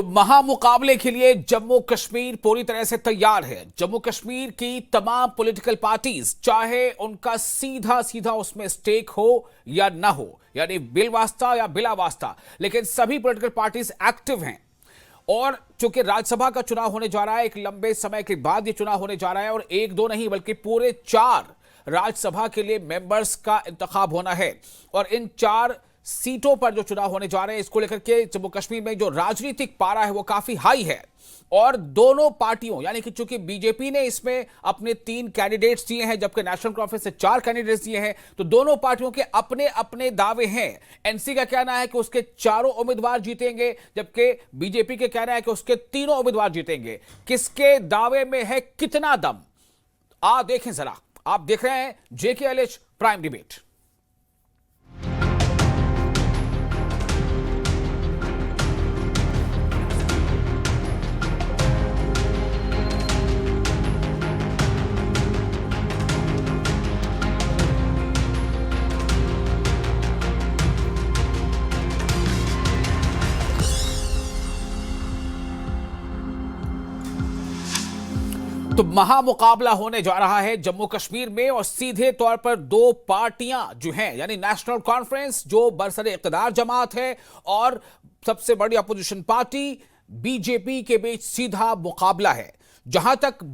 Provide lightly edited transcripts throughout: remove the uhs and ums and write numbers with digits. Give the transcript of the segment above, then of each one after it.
तो महामुकाबले के लिए जम्मू कश्मीर पूरी तरह से तैयार है। जम्मू कश्मीर की तमाम पॉलिटिकल पार्टीज, चाहे उनका सीधा सीधा उसमें स्टेक हो या ना हो, यानी बिल वास्ता या बिला वास्ता, लेकिन सभी पॉलिटिकल पार्टीज एक्टिव हैं। और चूंकि राज्यसभा का चुनाव होने जा रहा है, एक लंबे समय के बाद ये चुनाव होने जा रहा है और एक दो नहीं बल्कि पूरे 4 राज्यसभा के लिए मेंबर्स का इंतखाब होना है। और इन 4 सीटों पर जो चुनाव होने जा रहे हैं, इसको लेकर के जम्मू कश्मीर में जो राजनीतिक पारा है वो काफी हाई है। और दोनों पार्टियों, यानी कि चूंकि बीजेपी ने इसमें अपने 3 कैंडिडेट्स दिए हैं जबकि नेशनल कॉन्फ्रेंस से 4 कैंडिडेट्स दिए हैं, तो दोनों पार्टियों के अपने अपने दावे हैं। एनसी का कहना है कि उसके 4 उम्मीदवार जीतेंगे, जबकि बीजेपी के कहना है कि उसके 3 उम्मीदवार जीतेंगे। किसके दावे में है कितना दम, देखें जरा। आप देख रहे हैं JKLH प्राइम डिबेट। तो महामुकाबला होने जा रहा है जम्मू कश्मीर में और सीधे तौर पर 2 पार्टियां जो हैं, यानी नेशनल कॉन्फ्रेंस जो बरसरे इक़्तिदार जमात है और सबसे बड़ी अपोजिशन पार्टी बीजेपी के बीच सीधा मुकाबला है। जहां तक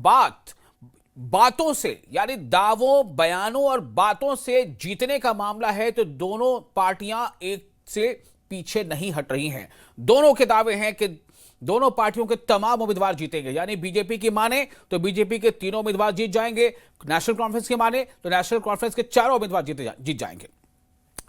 बातों से, यानी दावों, बयानों और बातों से जीतने का मामला है, तो दोनों पार्टियां एक से पीछे नहीं हट रही हैं। दोनों के दावे हैं कि दोनों पार्टियों के तमाम उम्मीदवार जीतेंगे। यानी बीजेपी की माने तो बीजेपी के 3 उम्मीदवार जीत जाएंगे, नेशनल कॉन्फ्रेंस की माने तो नेशनल कॉन्फ्रेंस के 4 उम्मीदवार जीत जाएंगे।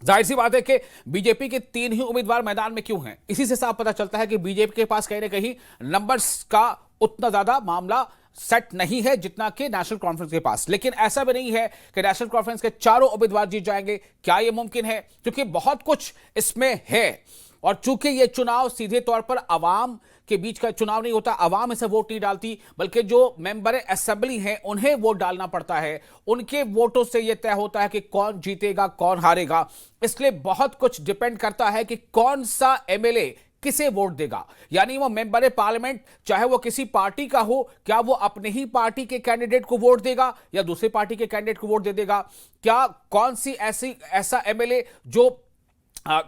जाहिर सी बात है कि बीजेपी के 3 ही उम्मीदवार मैदान में क्यों हैं, इसी से साफ पता चलता है कि बीजेपी के पास कहीं ना कहीं नंबर्स का उतना ज्यादा मामला सेट नहीं है जितना कि नेशनल कॉन्फ्रेंस के पास। लेकिन ऐसा भी नहीं है कि नेशनल कॉन्फ्रेंस के 4 उम्मीदवार जीत जाएंगे। क्या यह मुमकिन है? क्योंकि बहुत कुछ इसमें है। और चूंकि यह चुनाव सीधे तौर पर आवाम के बीच का चुनाव नहीं होता, आवाम इसे वोट नहीं डालती, बल्कि जो मेंबर असेंबली हैं उन्हें वोट डालना पड़ता है। उनके वोटों से यह तय होता है कि कौन जीतेगा, कौन हारेगा। इसलिए बहुत कुछ डिपेंड करता है कि कौन सा MLA किसे वोट देगा। यानी वो मेंबर पार्लियामेंट, चाहे वो किसी पार्टी का हो, क्या वो अपने ही पार्टी के कैंडिडेट को वोट देगा या दूसरी पार्टी के कैंडिडेट को वोट दे देगा? क्या कौन सी ऐसा MLA जो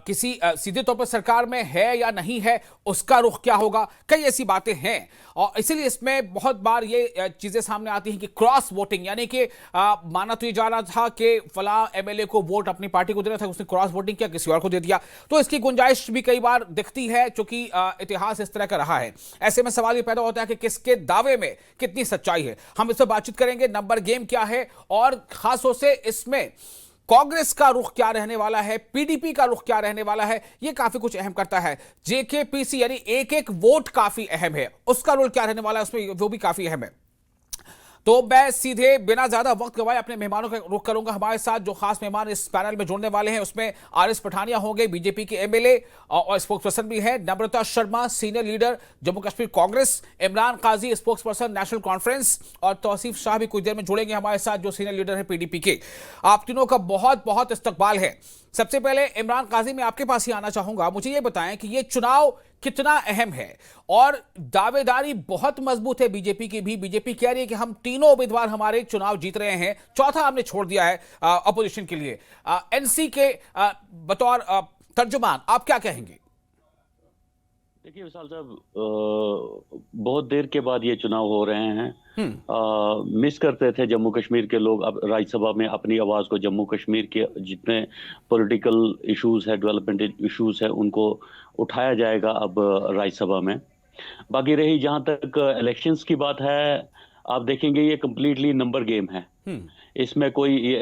किसी सीधे तौर पर सरकार में है या नहीं है, उसका रुख क्या होगा? कई ऐसी बातें हैं और इसीलिए इसमें बहुत बार ये चीजें सामने आती हैं कि क्रॉस वोटिंग, यानी कि माना तो ये जा रहा था कि फला MLA को वोट अपनी पार्टी को देना था, उसने क्रॉस वोटिंग किया, किसी और को दे दिया। तो इसकी गुंजाइश भी कई बार दिखती है, क्योंकि इतिहास इस तरह का रहा है। ऐसे में सवाल ये पैदा होता है कि किसके दावे में कितनी सच्चाई है। हम इससे बातचीत करेंगे, नंबर गेम क्या है और खासतौर से इसमें कांग्रेस का रुख क्या रहने वाला है, PDP का रुख क्या रहने वाला है, यह काफी कुछ अहम करता है। JKPC यानी एक वोट काफी अहम है, उसका रोल क्या रहने वाला है उसमें, वो भी काफी अहम है। तो मैं सीधे बिना ज्यादा वक्त गवाए अपने मेहमानों का रुख करूंगा। हमारे साथ जो खास मेहमान इस पैनल में जुड़ने वाले हैं उसमें RS पठानिया होंगे, बीजेपी के MLA और स्पोक्स पर्सन भी हैं, नम्रता शर्मा सीनियर लीडर जम्मू कश्मीर कांग्रेस, इमरान काजी स्पोक्स पर्सन नेशनल कॉन्फ्रेंस और तौसीफ शाह भी कुछ देर में जुड़ेंगे हमारे साथ, जो सीनियर लीडर है PDP के। आप तीनों का बहुत बहुत इस्तकबाल है। सबसे पहले इमरान काजी, मैं आपके पास ही आना चाहूंगा। मुझे ये बताएं कि ये चुनाव कितना अहम है और दावेदारी बहुत मजबूत है बीजेपी की भी। बीजेपी कह रही है कि हम 3 उम्मीदवार हमारे चुनाव जीत रहे हैं, चौथा हमने छोड़ दिया है अपोजिशन के लिए। NC के बतौर तर्जुमान आप क्या कहेंगे? देखिए विशाल साहब, बहुत देर के बाद ये चुनाव हो रहे हैं। मिस करते थे जम्मू कश्मीर के लोग अब राज्यसभा में अपनी आवाज़ को। जम्मू कश्मीर के जितने पॉलिटिकल इश्यूज है, डेवलपमेंट इश्यूज है, उनको उठाया जाएगा अब राज्यसभा में। बाकी रही जहां तक इलेक्शंस की बात है, आप देखेंगे ये कंप्लीटली नंबर गेम है। इसमें कोई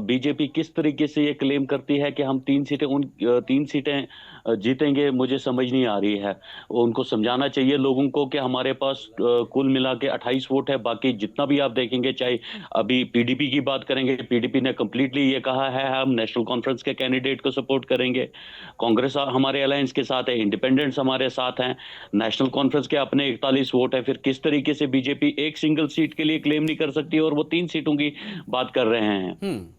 बीजेपी किस तरीके से ये क्लेम करती है कि हम 3 सीटें जीतेंगे, मुझे समझ नहीं आ रही है। उनको समझाना चाहिए लोगों को कि हमारे पास कुल मिला के 28 वोट है। बाकी जितना भी आप देखेंगे, चाहे अभी PDP की बात करेंगे, PDP ने कंप्लीटली ये कहा है हम नेशनल कॉन्फ्रेंस के कैंडिडेट को सपोर्ट करेंगे। कांग्रेस हमारे अलायंस के साथ है, इंडिपेंडेंट्स हमारे साथ हैं, नेशनल कॉन्फ्रेंस के अपने 41 वोट है। फिर किस तरीके से बीजेपी एक सिंगल सीट के लिए क्लेम नहीं कर सकती और वो 3 सीटों की बात कर रहे हैं।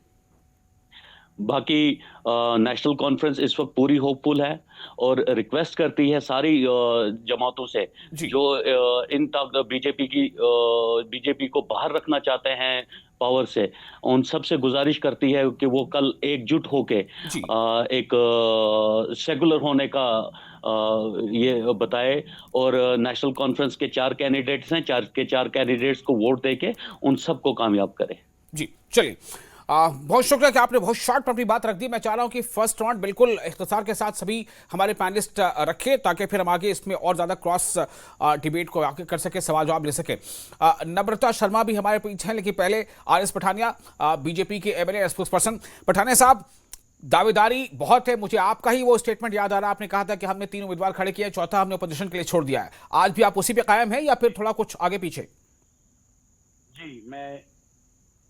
बाकी नेशनल कॉन्फ्रेंस इस वक्त पूरी होपफुल है और रिक्वेस्ट करती है सारी जमातों से जी जो इन तक बीजेपी को बाहर रखना चाहते हैं पावर से, उन सब से गुजारिश करती है कि वो कल एकजुट होके जी एक सेकुलर होने का ये बताए और नेशनल कॉन्फ्रेंस के 4 कैंडिडेट्स हैं, चार कैंडिडेट्स को वोट देके उन सबको कामयाब करें। जी चलिए, बहुत शुक्रिया कि आपने बहुत शॉर्ट पर अपनी बात रख दी। मैं चाह रहा हूं कि फर्स्ट राउंड बिल्कुल इख्तिसार के साथ सभी हमारे पैनलिस्ट रखें ताकि फिर हम आगे इसमें और ज़्यादा क्रॉस डिबेट को आगे कर सके, सवाल जवाब ले सके। नम्रता शर्मा भी हमारे पीछे हैं, लेकिन पहले आर एस पठानिया, बीजेपी के एमएलए स्पोक्स पर्सन। पठानिया साहब, दावेदारी बहुत है, मुझे आपका ही वो स्टेटमेंट याद आ रहा है, आपने कहा था कि हमने 3 उम्मीदवार खड़े किए, चौथा हमने अपोजिशन के लिए छोड़ दिया है। आज भी आप उसी पे कायम है या फिर थोड़ा कुछ आगे पीछे? जी, मैं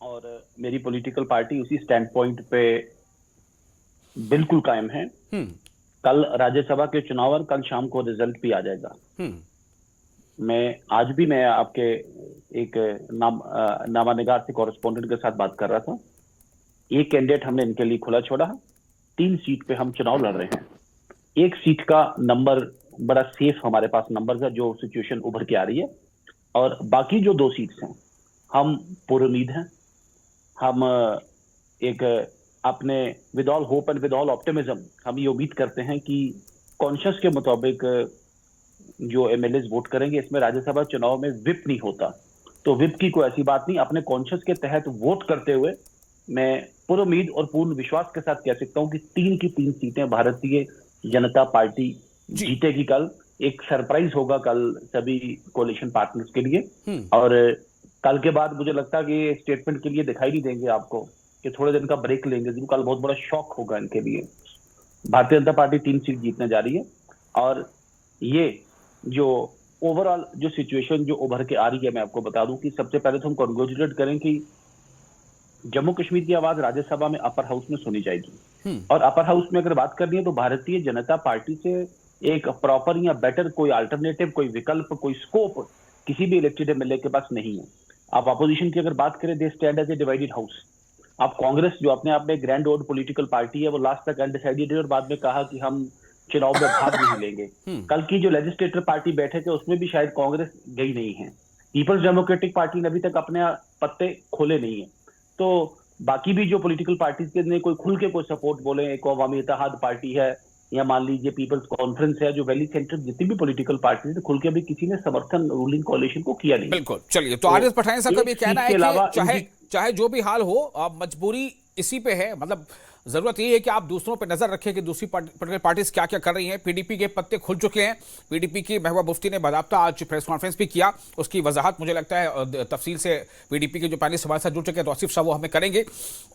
और मेरी पॉलिटिकल पार्टी उसी स्टैंड पॉइंट पे बिल्कुल कायम है। कल राज्यसभा के चुनाव और कल शाम को रिजल्ट भी आ जाएगा। मैं आपके एक नामानिगार से कॉरेस्पॉन्डेंट के साथ बात कर रहा था। एक कैंडिडेट हमने इनके लिए खुला छोड़ा, 3 सीट पे हम चुनाव लड़ रहे हैं। एक सीट का नंबर बड़ा सेफ हमारे पास नंबर है, जो सिचुएशन उभर के आ रही है, और बाकी जो 2 सीट्स हैं हम पूरी उम्मीद हैं। हम एक अपने with all hope and with all optimism हम ये उम्मीद करते हैं कि कॉन्शियस के मुताबिक जो एमएलएज वोट करेंगे। इसमें राज्यसभा चुनाव में विप नहीं होता, तो विप की कोई ऐसी बात नहीं। अपने कॉन्शियस के तहत वोट करते हुए मैं पूरी उम्मीद और पूर्ण विश्वास के साथ कह सकता हूं कि 3 की 3 सीटें भारतीय जनता पार्टी जीतेगी। कल एक सरप्राइज होगा कल सभी कोalition पार्टनर्स के लिए, और कल के बाद मुझे लगता है कि स्टेटमेंट के लिए दिखाई नहीं देंगे आपको, कि थोड़े दिन का ब्रेक लेंगे, क्योंकि कल बहुत बड़ा शॉक होगा इनके लिए। भारतीय जनता पार्टी 3 सीट जीतने जा रही है, और ये जो ओवरऑल जो सिचुएशन जो उभर के आ रही है, मैं आपको बता दूं कि सबसे पहले तो हम कॉन्ग्रेचुलेट करें कि जम्मू कश्मीर की आवाज राज्यसभा में अपर हाउस में सुनी जाएगी। और अपर हाउस में अगर बात करनी है तो भारतीय जनता पार्टी से एक प्रॉपर या बेटर कोई अल्टरनेटिव, कोई विकल्प, कोई स्कोप किसी भी इलेक्टेड एमएलए के पास नहीं है। आप अपोजिशन की अगर बात करें, they stand as a divided house. आप कांग्रेस जो अपने आप में ग्रैंड ओल्ड पॉलिटिकल पार्टी है, वो लास्ट तक अनडिसाइडेड है और बाद में कहा कि हम चुनाव में भाग नहीं लेंगे। कल की जो लेजिस्लेटिव पार्टी बैठक है उसमें भी शायद कांग्रेस गई नहीं है। पीपल्स डेमोक्रेटिक पार्टी ने अभी तक अपने पत्ते खोले नहीं है। तो बाकी भी जो पॉलिटिकल पार्टीज के ने कोई खुल के कोई सपोर्ट बोले, एक अवामी इत्तेहाद पार्टी है या मान लीजिए पीपल्स कॉन्फ्रेंस है, जो वैली सेंटर जितनी भी पॉलिटिकल पार्टीज खुल के भी किसी ने समर्थन रूलिंग कोalition को किया नहीं। बिल्कुल। चलिए, तो आर एस पठानिया साहब का भी कहना है कि चाहे जो भी हाल हो, मजबूरी इसी पे है, मतलब जरूरत यही है कि आप दूसरों पे नजर रखें कि दूसरी पॉलिटिकल पार्टीज क्या क्या कर रही हैं। पीडीपी के पत्ते खुल चुके हैं। पीडीपी की महबूबा मुफ्ती ने बाकायदा आज प्रेस कॉन्फ्रेंस भी किया, उसकी वजाहत मुझे लगता है तफसील से पीडीपी के जो पैनलिस्ट हमारे साथ जुड़ चुके हैं तो आसिफ साहब वो हमें करेंगे।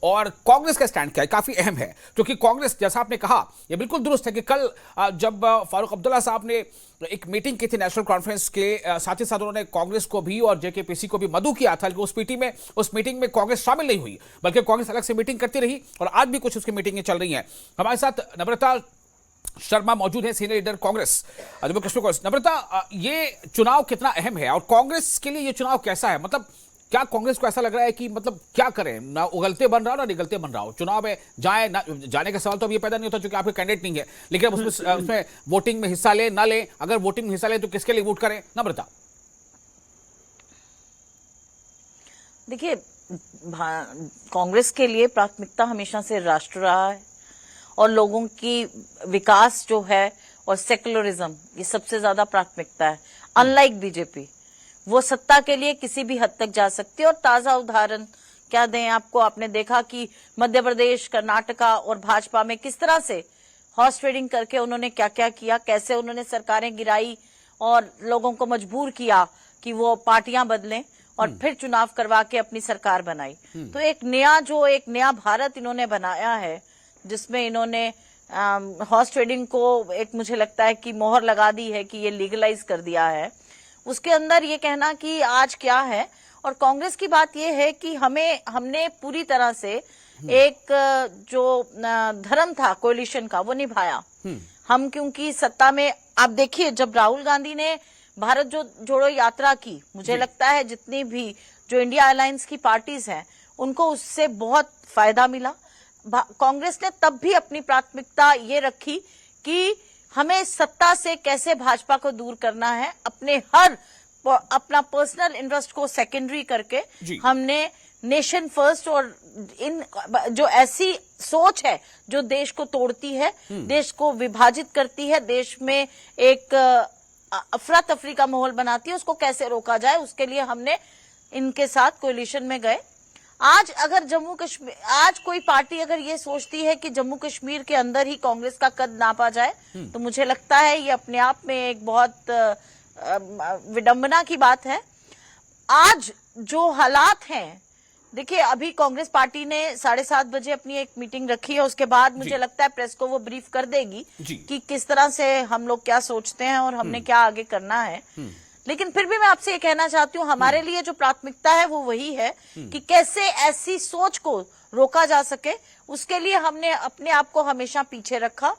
और कांग्रेस का स्टैंड क्या है, काफी अहम है, क्योंकि कांग्रेस, जैसा आपने कहा, ये बिल्कुल दुरुस्त है कि कल जब फारूक अब्दुल्ला साहब ने एक मीटिंग की थी नेशनल कॉन्फ्रेंस के, साथ ही साथ उन्होंने कांग्रेस को भी और जेकेपीसी को भी मदऊ किया था, लेकिन उस मीटिंग में कांग्रेस शामिल नहीं हुई, बल्कि कांग्रेस अलग से मीटिंग करती रही और आज भी कुछ उसकी मीटिंगें चल रही हैं। हमारे साथ नम्रता शर्मा मौजूद है, सीनियर लीडर कांग्रेस जम्मू कश्मीर कांग्रेस। नम्रता, ये चुनाव कितना अहम है और कांग्रेस के लिए ये चुनाव कैसा है? मतलब क्या कांग्रेस को ऐसा लग रहा है कि मतलब क्या करें, ना उगलते बन रहा हो ना निगलते बन रहा हो, चुनाव में जाए ना जाने का सवाल तो अब ये पैदा नहीं होता क्योंकि आपके कैंडिडेट नहीं है, लेकिन अब उसमें वोटिंग में हिस्सा ले ना ले, अगर वोटिंग में हिस्सा ले तो किसके लिए वोट करें? नम्रता, देखिए, कांग्रेस के लिए प्राथमिकता हमेशा से राष्ट्र रहा है और लोगों की विकास जो है और सेकुलरिज्म, ये सबसे ज्यादा प्राथमिकता है। अनलाइक बीजेपी, वो सत्ता के लिए किसी भी हद तक जा सकती है। और ताजा उदाहरण क्या दें आपको, आपने देखा कि मध्य प्रदेश, कर्नाटका और भाजपा में किस तरह से हॉर्स ट्रेडिंग करके उन्होंने क्या क्या किया, कैसे उन्होंने सरकारें गिराई और लोगों को मजबूर किया कि वो पार्टियां बदलें और फिर चुनाव करवा के अपनी सरकार बनाई। तो एक नया भारत इन्होंने बनाया है, जिसमें इन्होंने हॉर्स ट्रेडिंग को एक, मुझे लगता है कि मोहर लगा दी है कि ये लीगलाइज कर दिया है। उसके अंदर ये कहना कि आज क्या है, और कांग्रेस की बात ये है कि हमने पूरी तरह से एक जो धर्म था कोलिशन का वो निभाया। हम क्योंकि सत्ता में, आप देखिए जब राहुल गांधी ने भारत जोड़ो यात्रा की, मुझे लगता है जितनी भी जो इंडिया अलायंस की पार्टीज हैं उनको उससे बहुत फायदा मिला। कांग्रेस ने तब भी अपनी प्राथमिकता ये रखी कि हमें सत्ता से कैसे भाजपा को दूर करना है, अपना पर्सनल इंटरेस्ट को सेकेंडरी करके हमने नेशन फर्स्ट और इन जो ऐसी सोच है जो देश को तोड़ती है, देश को विभाजित करती है, देश में एक अफरा तफरी का माहौल बनाती है, उसको कैसे रोका जाए, उसके लिए हमने इनके साथ कोलिशन में गए। आज अगर आज कोई पार्टी अगर ये सोचती है कि जम्मू कश्मीर के अंदर ही कांग्रेस का कद नापा जाए, तो मुझे लगता है ये अपने आप में एक बहुत विडंबना की बात है। आज जो हालात हैं, देखिए अभी कांग्रेस पार्टी ने 7:30 बजे अपनी एक मीटिंग रखी है, उसके बाद मुझे लगता है प्रेस को वो ब्रीफ कर देगी कि किस तरह से हम लोग क्या सोचते हैं और हमने क्या आगे करना है। लेकिन फिर भी मैं आपसे ये कहना चाहती हूँ, हमारे लिए जो प्राथमिकता है वो वही है कि कैसे ऐसी सोच को रोका जा सके। उसके लिए हमने अपने आप को हमेशा पीछे रखा।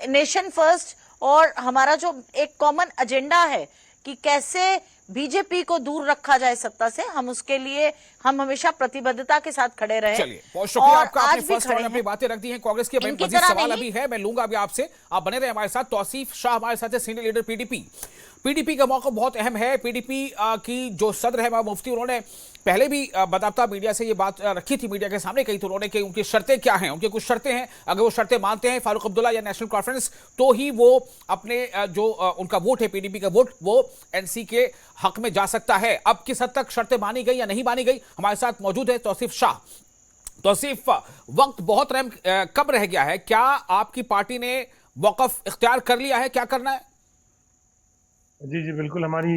नेशन फर्स्ट और हमारा जो एक कॉमन एजेंडा है कि कैसे बीजेपी को दूर रखा जाए सत्ता से, हम उसके लिए हम हमेशा प्रतिबद्धता के साथ खड़े रहे। चलिए, बहुत शुक्रिया आपका, आपने फर्स्ट राउंड में अपनी बातें रख दी हैं। कांग्रेस के मजीद सवाल अभी है, मैं लूंगा अभी आपसे, आप बने रहे हमारे साथ। तौसीफ शाह हमारे साथ है, सीनियर लीडर पीडीपी का मौका बहुत अहम है। पीडीपी की जो सदर है महबूबा मुफ्ती, उन्होंने पहले भी बाकायदा मीडिया से ये बात रखी थी, मीडिया के सामने कही थी उन्होंने कि उनकी शर्तें क्या हैं। उनकी कुछ शर्तें हैं, अगर वो शर्तें मानते हैं फारूक अब्दुल्ला या नेशनल कॉन्फ्रेंस, तो ही वो अपने जो उनका वोट है, पीडीपी का वोट, वो एनसी के हक में जा सकता है। अब किस हद तक शर्तें मानी गई या नहीं मानी गई, हमारे साथ मौजूद है तौसीफ शाह। तौसीफ, वक्त बहुत कम रह गया है, क्या आपकी पार्टी ने मौक़िफ़ इख्तियार कर लिया है, क्या करना है? जी बिल्कुल, हमारी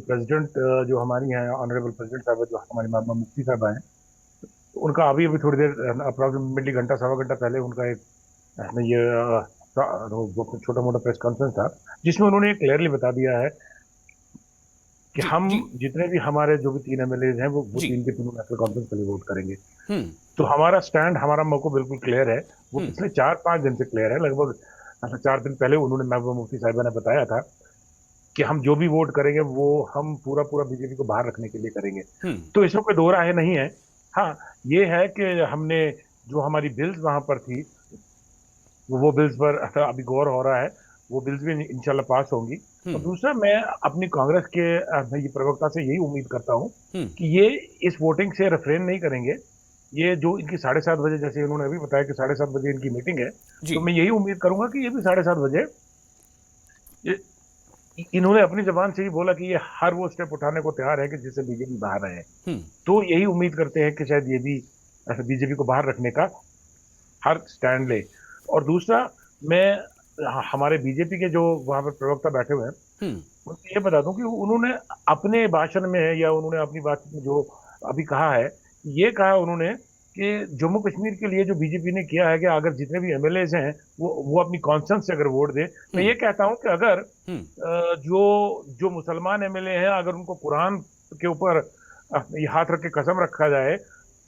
प्रेसिडेंट जो हमारी हैं, ऑनरेबल प्रेसिडेंट साहब जो हमारी महबूबा मुफ्ती साहब हैं, उनका अभी थोड़ी देर अप्रॉक्सीमेटली घंटा सवा घंटा पहले उनका एक ये छोटा मोटा प्रेस कॉन्फ्रेंस था, जिसमें उन्होंने क्लियरली बता दिया है कि हम जितने भी हमारे जो भी 3 MLAs हैं वो 3 के 3 नेशनल कॉन्फ्रेंस के लिए वोट करेंगे। तो हमारा स्टैंड, हमारा मौका बिल्कुल क्लियर है। वो पिछले 4-5 दिन से क्लियर है। लगभग 4 दिन पहले उन्होंने महबूबा मुफ्ती साहिबा ने बताया था कि हम जो भी वोट करेंगे वो हम पूरा बीजेपी को बाहर रखने के लिए करेंगे। तो इसमें कोई दो राय नहीं है। हाँ, ये है कि हमने जो हमारी बिल्स वहां पर थी, वो बिल्स पर अभी गौर हो रहा है, वो बिल्स भी इंशाल्लाह पास होंगी। और दूसरा, मैं अपनी कांग्रेस के ये प्रवक्ता से यही उम्मीद करता हूँ कि ये इस वोटिंग से रेफ्रेन नहीं करेंगे। ये जो इनकी 7:30 बजे, जैसे इन्होंने अभी बताया कि 7:30 बजे इनकी मीटिंग है, तो मैं यही उम्मीद करूंगा कि ये भी 7:30 बजे, इन्होंने अपनी जबान से ही बोला कि ये हर वो स्टेप उठाने को तैयार है कि जिससे बीजेपी बाहर रहे। तो यही उम्मीद करते हैं कि शायद ये भी बीजेपी को बाहर रखने का हर स्टैंड ले। और दूसरा, मैं हमारे बीजेपी के जो वहां पर प्रवक्ता बैठे हुए हैं उनको ये बता दूं कि उन्होंने अपने भाषण में या उन्होंने अपनी बात में जो अभी कहा है, ये कहा उन्होंने कि जम्मू कश्मीर के लिए जो बीजेपी ने किया है कि अगर जितने भी MLAs हैं वो अपनी कॉन्सेंस से अगर वोट दे। मैं ये कहता हूं कि अगर जो मुसलमान MLA हैं, अगर उनको कुरान के ऊपर हाथ रख के कसम रखा जाए,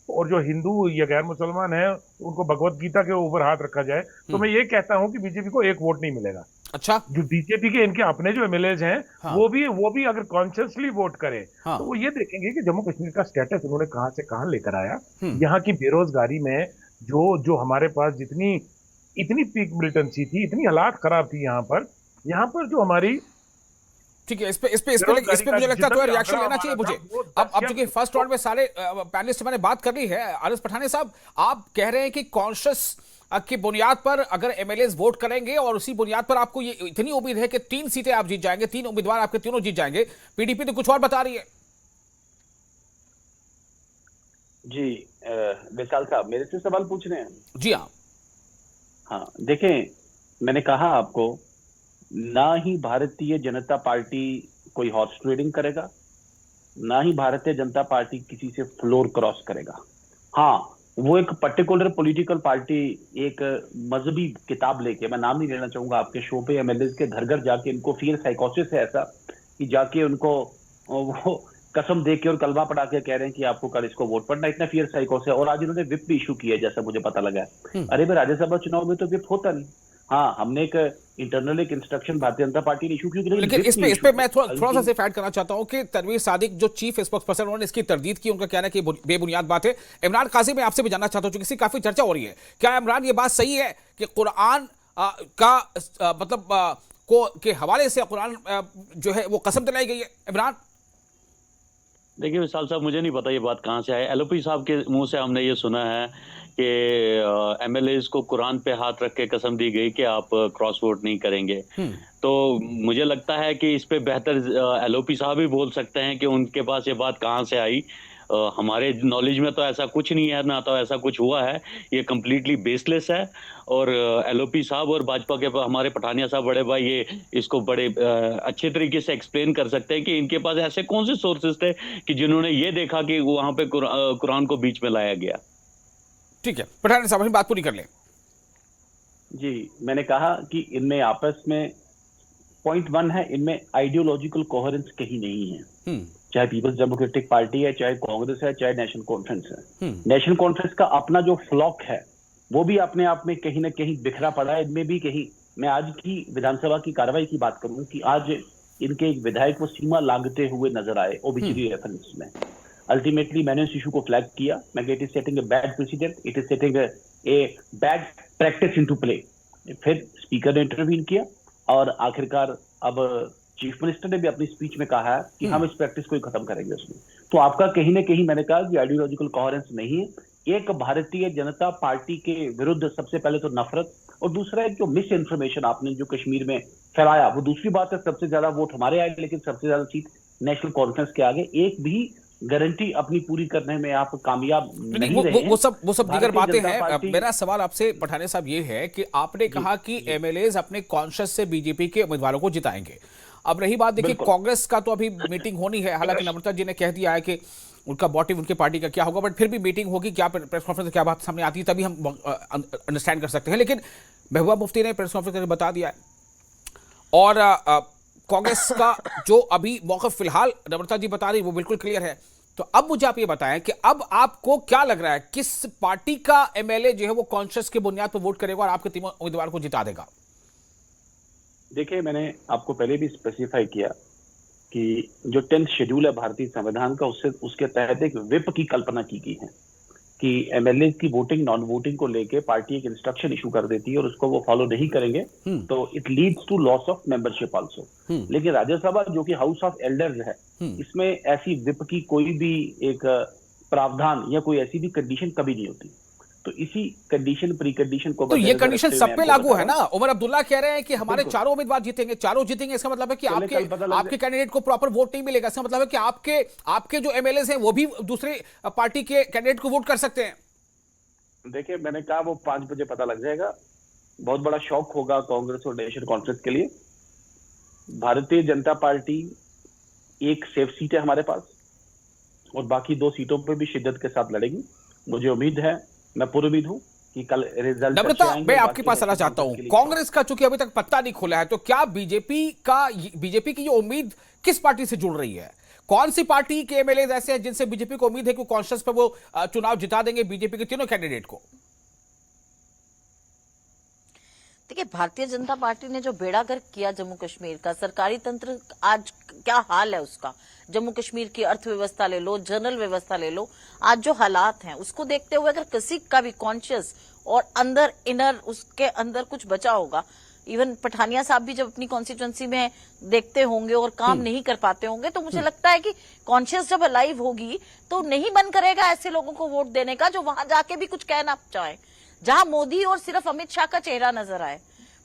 और जो हिंदू या गैर मुसलमान है उनको भगवत गीता के ऊपर हाथ रखा जाए, तो मैं ये कहता हूं कि बीजेपी को एक वोट नहीं मिलेगा। अच्छा, जो बीजेपी के इनके अपने जो MLAs हैं, वो भी अगर कॉन्शियसली वोट करें, तो वो ये देखेंगे कि जम्मू कश्मीर का स्टेटस उन्होंने कहां से कहां लेकर आया। यहाँ की बेरोजगारी में जो हमारे पास इतनी पीक मिलिटेंसी थी, इतनी हालात खराब थी यहाँ पर जो हमारी, ठीक है, इस पे मुझे लगता है तो रिएक्शन लेना चाहिए मुझे। अब चूंकि फर्स्ट राउंड में सारे पैनलिस्ट मैंने बात कर ली है, आरिफ पठानी साहब, आप कह रहे हैं कि कॉन्शियस की बुनियाद पर अगर MLAs वोट करेंगे और उसी बुनियाद पर आपको ये इतनी उम्मीद है कि 3 सीटें आप जीत जाएंगे, 3 उम्मीदवार आपके तीनों जीत जाएंगे। पीडीपी तो कुछ और बता रही है। जी विशाल साहब, मेरे से सवाल पूछ रहे हैं? जी हाँ, देखें, मैंने कहा आपको, ना ही भारतीय जनता पार्टी कोई हॉर्स ट्रेडिंग करेगा, ना ही भारतीय जनता पार्टी किसी से फ्लोर क्रॉस करेगा। हाँ, वो एक पर्टिकुलर पॉलिटिकल पार्टी एक मजहबी किताब लेके, मैं नाम नहीं लेना चाहूंगा आपके शो पे, MLAs के घर घर जाके इनको फियर साइकोसिस है ऐसा कि जाके उनको वो कसम दे के और कलमा पढ़ा के कह रहे हैं कि आपको कल इसको वोट पड़ना, इतना फियर साइकोसिस है। और आज इन्होंने विप भी इशू किया, जैसा मुझे पता लगा है। अरे भाई, राज्यसभा चुनाव में तो विप होता नहीं। हाँ, हमने एक इंटरनल एक इंस्ट्रक्शन भारतीय जनता पार्टी ने इशू की। लेकिन इस पे मैं थोड़ा सा सिर्फ ऐड करना चाहता हूं कि तनवीर सादिक जो चीफ स्पोक्स पर्सन, उन्होंने इसकी तरदीद की। उनका कहना है कि बेबुनियाद बात है। इमरान काजी, मैं आपसे भी जानना चाहता हूं, क्योंकि इसकी काफी चर्चा हो रही है, क्या इमरान ये बात सही है कि कुरान के हवाले से कुरान जो है वो कसम दिलाई गई है? इमरान, देखिए विशाल साहब, मुझे नहीं पता ये बात कहाँ से आई। एलओपी साहब के मुंह से हमने ये सुना है कि एमएलएज को कुरान पे हाथ रख के कसम दी गई कि आप क्रॉस वोट नहीं करेंगे। तो मुझे लगता है कि इस पे बेहतर एलओपी साहब ही बोल सकते हैं कि उनके पास ये बात कहाँ से आई। हमारे नॉलेज में तो ऐसा कुछ नहीं है, ना तो ऐसा कुछ हुआ है। ये कम्प्लीटली बेसलेस है। और एलओपी साहब और भाजपा के हमारे पठानिया साहब बड़े भाई ये इसको बड़े अच्छे तरीके से एक्सप्लेन कर सकते हैं कि इनके पास ऐसे कौन से सोर्सेज थे कि जिन्होंने ये देखा कि वहां पे कुरान को बीच में लाया गया। ठीक है पठानिया साहब, हम बात पूरी कर लें। जी, मैंने कहा कि इनमें आपस में पॉइंट 1 है, इनमें आइडियोलॉजिकल कोहेरेंस कहीं नहीं है। चाहे पीपल्स डेमोक्रेटिक पार्टी है, चाहे कांग्रेस है, चाहे नेशनल कॉन्फ्रेंस है। नेशनल कॉन्फ्रेंस का अपना जो फ्लॉक है वो भी अपने आप में कहीं ना कहीं बिखरा पड़ा है। इनमें भी कहीं, मैं आज की विधानसभा की कार्रवाई की बात करूं कि आज इनके एक विधायक वो सीमा लांघते हुए नजर आए ओबीसी रेफरेंस में। अल्टीमेटली मैंने इस इशू को फ्लैग किया। मैं it is setting a bad president, it is setting a bad practice into play. फिर स्पीकर ने इंटरवीन किया और आखिरकार अब चीफ मिनिस्टर ने भी अपनी स्पीच में कहा है कि हम इस प्रैक्टिस को ही खत्म करेंगे उसमें। तो आपका कहीं ना कहीं, मैंने कहा कि आइडियोलॉजिकल कोहेरेंस नहीं है। एक भारतीय जनता पार्टी के विरुद्ध सबसे पहले तो नफरत, और दूसरा एक जो मिस इन्फॉर्मेशन आपने जो कश्मीर में फैलाया, वो दूसरी बात है। सबसे ज्यादा वोट हमारे आए, लेकिन सबसे ज्यादा सीट नेशनल कॉन्फ्रेंस के आगे। एक भी गारंटी अपनी पूरी करने में आप कामयाब नहीं रहे। वो सब दीगर बातें हैं। मेरा सवाल आपसे पठानिया साहब ये है कि आपने कहा कि एमएलएज अपने कॉन्शियस से बीजेपी के उम्मीदवारों को जिताएंगे। अब रही बात, देखिए कांग्रेस का तो अभी मीटिंग होनी है। हालांकि नम्रता जी ने कह दिया है कि उनका मोटिव उनके पार्टी का क्या होगा, बट फिर भी मीटिंग होगी, क्या प्रेस कॉन्फ्रेंस में क्या बात सामने आती है तभी हम अंडरस्टैंड कर सकते हैं। लेकिन महबूबा मुफ्ती ने प्रेस कॉन्फ्रेंस करके बता दिया है, और कांग्रेस का जो अभी मौक़िफ़ फिलहाल नम्रता जी बता रही वो बिल्कुल क्लियर है। तो अब मुझे आप ये बताएं कि अब आपको क्या लग रहा है, किस पार्टी का एमएलए जो है वो कॉन्शियस के बुनियाद पर वोट करेगा और आपके तीनों उम्मीदवार को जिता देगा? देखिए, मैंने आपको पहले भी स्पेसिफाई किया कि जो 10th शेड्यूल है भारतीय संविधान का, उसके तहत एक विप की कल्पना की गई है कि एमएलए की वोटिंग नॉन वोटिंग को लेके पार्टी एक इंस्ट्रक्शन इशू कर देती है और उसको वो फॉलो नहीं करेंगे तो it leads to loss of membership also. लेकिन राज्यसभा जो कि हाउस ऑफ एल्डर्स है, इसमें ऐसी विप की कोई भी एक प्रावधान या कोई ऐसी भी कंडीशन कभी नहीं होती। तो इसी कंडीशन प्री कंडीशन को, तो ये कंडीशन सब पे लागू है ना? उमर अब्दुल्ला कह रहे हैं कि हमारे चारों उम्मीदवार जीतेंगे, चारों जीतेंगे। इसका मतलब है कि आपके कैंडिडेट को प्रॉपर वोट नहीं मिलेगा। इसका मतलब है कि आपके जो एमएलए हैं वो भी दूसरे पार्टी के कैंडिडेट को वोट कर सकते हैं। देखिए, मैंने कहा वो 5 बजे पता लग जाएगा। बहुत बड़ा शौक होगा कांग्रेस और नेशनल कॉन्फ्रेंस के लिए। भारतीय जनता पार्टी एक सेफ सीट है हमारे पास और बाकी 2 सीटों पर भी शिद्दत के साथ लड़ेगी। मुझे उम्मीद है, मैं पूरी उम्मीद हूं कि कल रिजल्ट नम्रता, मैं आपके पास आना चाहता हूं। कांग्रेस का चूंकि अभी तक पत्ता नहीं खुला है, तो क्या बीजेपी की ये उम्मीद किस पार्टी से जुड़ रही है? कौन सी पार्टी के एमएलए ऐसे हैं जिनसे बीजेपी को उम्मीद है कि कॉन्शियस पे वो चुनाव जिता देंगे बीजेपी के तीनों कैंडिडेट को? देखिए, भारतीय जनता पार्टी ने जो बेड़ा गर्क किया जम्मू कश्मीर का, सरकारी तंत्र आज क्या हाल है उसका, जम्मू कश्मीर की अर्थव्यवस्था ले लो, जनरल व्यवस्था ले लो, आज जो हालात हैं उसको देखते हुए अगर किसी का भी कॉन्शियस और अंदर इनर उसके अंदर कुछ बचा होगा, इवन पठानिया साहब भी जब अपनी कॉन्स्टिट्यूंसी में देखते होंगे और काम नहीं कर पाते होंगे, तो मुझे लगता है कि कॉन्शियस जब अलाइव होगी तो नहीं मन करेगा ऐसे लोगों को वोट देने का जो वहां जाके भी कुछ कहना चाहे, जहां मोदी और सिर्फ अमित शाह का चेहरा नजर आए।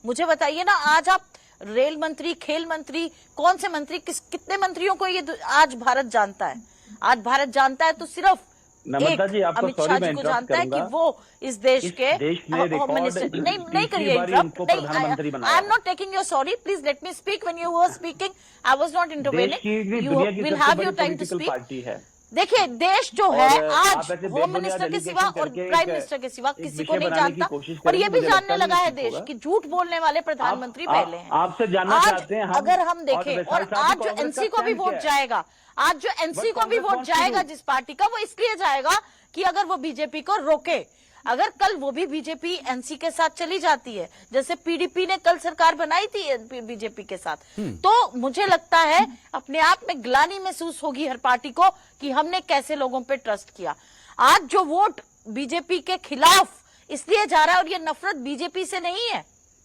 मुझे बताइए ना, आज आप रेल मंत्री, खेल मंत्री, कौन से मंत्री, कितने मंत्रियों को ये आज भारत जानता है? आज भारत जानता है तो सिर्फ एक अमित शाह जी को जानता है कि वो इस देश के होम मिनिस्टर। नहीं करिए interrupt, I am not taking your sorry, please let me speak. When you were speaking I was not intervening, you will have your time to speak. देखिए, देश जो है आज होम मिनिस्टर के सिवा और प्राइम मिनिस्टर के सिवा किसी को नहीं जानता, और ये भी जानने लगा है देश कि झूठ बोलने वाले प्रधानमंत्री पहले हैं। आपसे जानना चाहते हैं अगर हम देखें, और आज जो एनसी को भी वोट जाएगा, आज जो एनसी को भी वोट जाएगा जिस पार्टी का, वो इसलिए जाएगा कि अगर वो बीजेपी को रोके, अगर कल वो भी बीजेपी एनसी के साथ चली जाती है, जैसे पीडीपी ने कल सरकार बनाई थी बीजेपी के साथ, तो मुझे लगता है अपने आप में ग्लानि महसूस होगी हर पार्टी को कि हमने कैसे लोगों पे ट्रस्ट किया। आज जो वोट बीजेपी के खिलाफ इसलिए जा रहा है, और ये नफरत बीजेपी से नहीं है,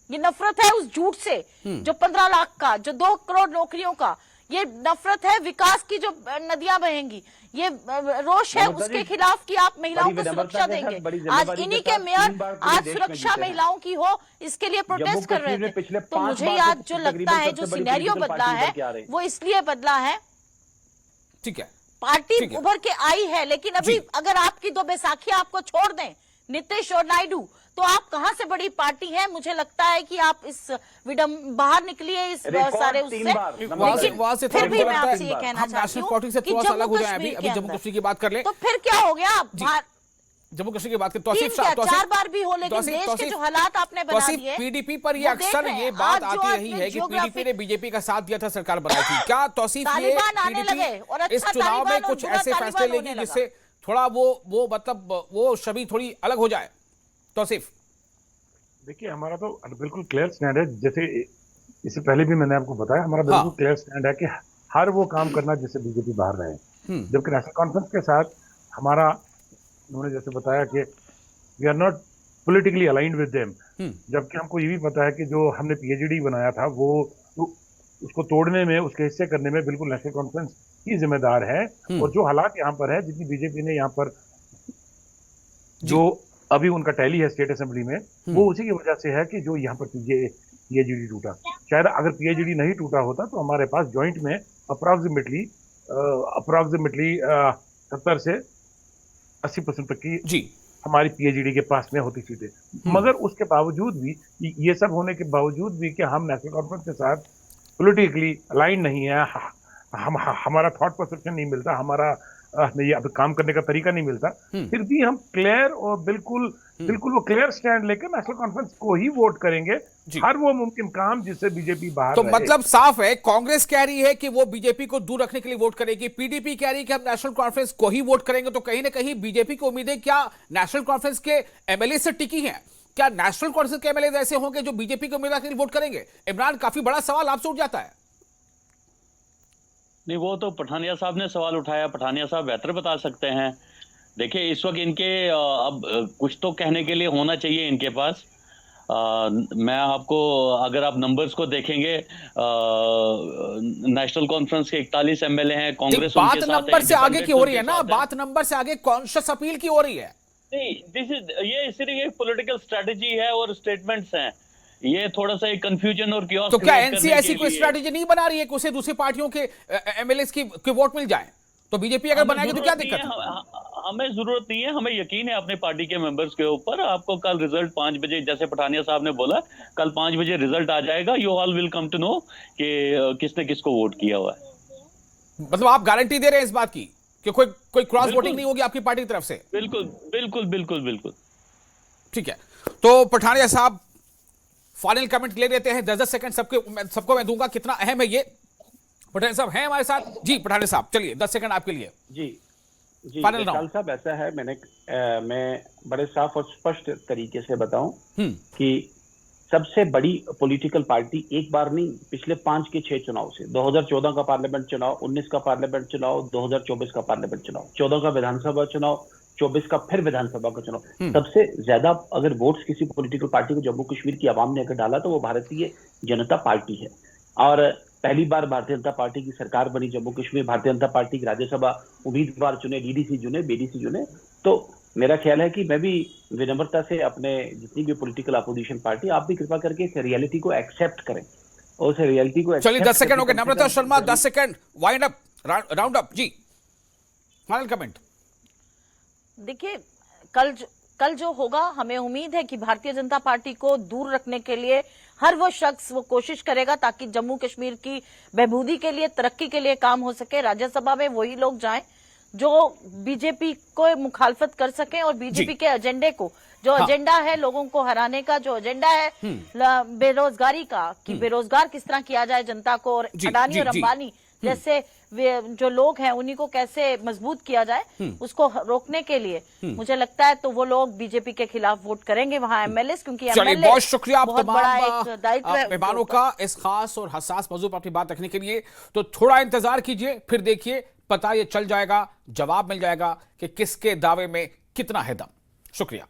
ये नफरत है उस झूठ से जो 15 लाख का, जो 2 करोड़ नौकरियों का, ये नफरत है विकास की जो नदियां बहेंगी, ये रोष है उसके खिलाफ कि आप महिलाओं को सुरक्षा देंगे। आज इन्हीं के मेयर आज सुरक्षा महिलाओं की हो इसके लिए प्रोटेस्ट कर रहे थे। तो मुझे आज जो लगता है जो सिनेरियो बदला है वो इसलिए बदला है, ठीक है, पार्टी उभर के आई है, लेकिन अभी अगर आपकी 2 बैसाखियां आपको छोड़ दें, नीतीश और नायडू, तो आप कहां से बड़ी पार्टी है। मुझे लगता है कि आप इस बाहर निकलिए इस सारे उससे, वहां से फिर भी मैं आपसे ये कहना चाहती हूँ कि जम्मू कश्मीर की बात कर ले, तो फिर क्या हो गया, जम्मू कश्मीर की बात करें, 4 बार भी हो, लेकिन देश के जो हालात आपने बना दिए, पीडीपी पर ये अक्सर ये बात आती रही है कि पीडीपी ने बीजेपी का साथ दिया था, सरकार बनाई थी। क्या तौसीफ ये पीडीपी इस चुनाव में कुछ ऐसे फैसले लेगी जिससे थोड़ा वो मतलब वो छवि थोड़ी अलग हो जाए? तौसीफ देखिए, हमारा तो बिल्कुल क्लियर स्टैंड है, जैसे इससे पहले भी मैंने आपको बताया, हमारा बिल्कुल क्लियर स्टैंड है कि हर वो काम करना जिससे बीजेपी बाहर रहे। जबकि नेशनल कॉन्फ्रेंस के साथ हमारा, उन्होंने जैसे बताया कि we are not politically aligned with them, जबकि हमको ये भी पता है कि जो हमने पीएचडी बनाया था वो उसको तोड़ने में, उसके हिस्से करने में बिल्कुल नेशनल कॉन्फ्रेंस ही जिम्मेदार है। और जो हालात यहाँ पर है, जितनी बीजेपी ने यहाँ पर जो अभी उनका टैली है स्टेट असेंबली में, वो उसी की वजह से है कि जो यहाँ पर पीएचडी टूटा। शायद अगर पीएचडी नहीं टूटा होता तो हमारे पास जॉइंट में अप्रॉक्सिमेटली 70 से 80% तक की हमारी पीएचडी के पास में होती सीटें। मगर उसके बावजूद भी, ये सब होने के बावजूद भी कि हम नेशनल कॉन्फ्रेंस के साथ पॉलिटिकली अलाइन नहीं है, हमारा थॉट परसेप्शन नहीं मिलता, हमारा ये अब काम करने का तरीका नहीं मिलता, फिर भी हम क्लियर और बिल्कुल वो क्लियर स्टैंड लेकर नेशनल कॉन्फ्रेंस को ही वोट करेंगे हर वो मुमकिन काम जिससे बीजेपी बाहर तो रहे। मतलब साफ है, कांग्रेस कह रही है कि वो बीजेपी को दूर रखने के लिए वोट करेगी, पीडीपी कह रही है कि हम नेशनल कॉन्फ्रेंस को ही वोट करेंगे। तो कहीं ना कहीं बीजेपी को उम्मीदें क्या नेशनल कॉन्फ्रेंस के एमएलए से टिकी हैं? क्या नेशनल कॉन्फ्रेंस के एमएलए ऐसे होंगे जो बीजेपी को उम्मीदवार के लिए वोट करेंगे? इमरान, काफी बड़ा सवाल आपसे उठ जाता है। नहीं, वो तो पठानिया साहब ने सवाल उठाया, पठानिया साहब बेहतर बता सकते हैं। देखिए, इस वक्त इनके अब कुछ तो कहने के लिए होना चाहिए इनके पास। मैं आपको, अगर आप नंबर्स को देखेंगे, नेशनल कॉन्फ्रेंस के 41 एमएलए हैं, कांग्रेस बात उनके साथ नंबर से आगे की हो रही है ना, है। बात नंबर से आगे कॉन्शियस अपील की हो रही है। नहीं, ये सिर्फ एक पॉलिटिकल स्ट्रेटजी है और स्टेटमेंट्स हैं। ये थोड़ा सा एक कंफ्यूजन और क्योस। तो क्या एनसी ऐसी कोई स्ट्रेटजी नहीं बना रही है कि उसे दूसरी पार्टियों के एमएलए की वोट मिल जाए? तो बीजेपी अगर बनाएगी तो क्या दिक्कत है? हमें जरूरत नहीं है, हमें यकीन है अपने पार्टी के मेंबर्स के ऊपर। आपको कल रिजल्ट 5 बजे, जैसे पठानिया साहब ने बोला, कल 5 बजे रिजल्ट आ जाएगा। You all will come to know कि किसने किसको वोट किया हुआ है। मतलब आप गारंटी दे रहे हैं इस बात की कि कोई क्रॉस वोटिंग नहीं होगी आपकी पार्टी की तरफ से? बिल्कुल बिल्कुल बिल्कुल बिल्कुल। ठीक है, तो पठानिया साहब फाइनल कमेंट ले लेते हैं। 10 सेकंड सबको मैं दूंगा। कितना अहम है ये? पठानिया साहब हैं हमारे साथ जी। पठानिया साहब, चलिए 10 सेकंड आपके लिए जी। फाइनल विशाल साहब, ऐसा है, मैं बड़े साफ और स्पष्ट तरीके से बताऊं कि सबसे बड़ी पॉलिटिकल पार्टी एक बार नहीं, पिछले 5 के 6 चुनाव से, 2014 का पार्लियामेंट चुनाव, 19 का पार्लियामेंट चुनाव, 2024 का पार्लियामेंट चुनाव, 14 का विधानसभा चुनाव, 24 का फिर विधानसभा का चुनाव, सबसे ज्यादा अगर वोट्स किसी पॉलिटिकल पार्टी को जम्मू कश्मीर की आवाम ने अगर डाला तो वो भारतीय जनता पार्टी है। और पहली बार भारतीय जनता पार्टी की सरकार बनी जम्मू कश्मीर, भारतीय जनता पार्टी की राज्यसभा उम्मीदवार चुने, डीडीसी चुने, बीडीसी चुने। तो मेरा ख्याल है कि मैं भी विनम्रता से अपने जितनी भी पॉलिटिकल अपोजिशन पार्टी, आप भी कृपा करके इस रियलिटी को एक्सेप्ट करें और उस रियलिटी को। चलिए 10 सेकंड हो गए। Namrata Sharma, 10 second, wind up, round up जी, फाइनल कमेंट। देखिए, कल जो होगा, हमें उम्मीद है कि भारतीय जनता पार्टी को दूर रखने के लिए हर वो शख्स वो कोशिश करेगा ताकि जम्मू कश्मीर की बहबूदी के लिए, तरक्की के लिए काम हो सके। राज्यसभा में वही लोग जाएं जो बीजेपी को मुखालफत कर सकें और बीजेपी के एजेंडे को, जो एजेंडा है लोगों को हराने का, जो एजेंडा है बेरोजगारी का, कि बेरोजगार किस तरह किया जाए जनता को, और अडानी और अंबानी जैसे जो लोग हैं उन्हीं को कैसे मजबूत किया जाए, उसको रोकने के लिए मुझे लगता है तो वो लोग बीजेपी के खिलाफ वोट करेंगे वहां एमएलए, क्योंकि चलिए, एमएलए बहुत शुक्रिया आप बहुत बड़ा तमाम एक दायित्व है मेहमानों का इस खास और हसास मौजू पर अपनी बात रखने के लिए। तो थोड़ा इंतजार कीजिए, फिर देखिए, पता ये चल जाएगा, जवाब मिल जाएगा कि किसके दावे में कितना है दम। शुक्रिया।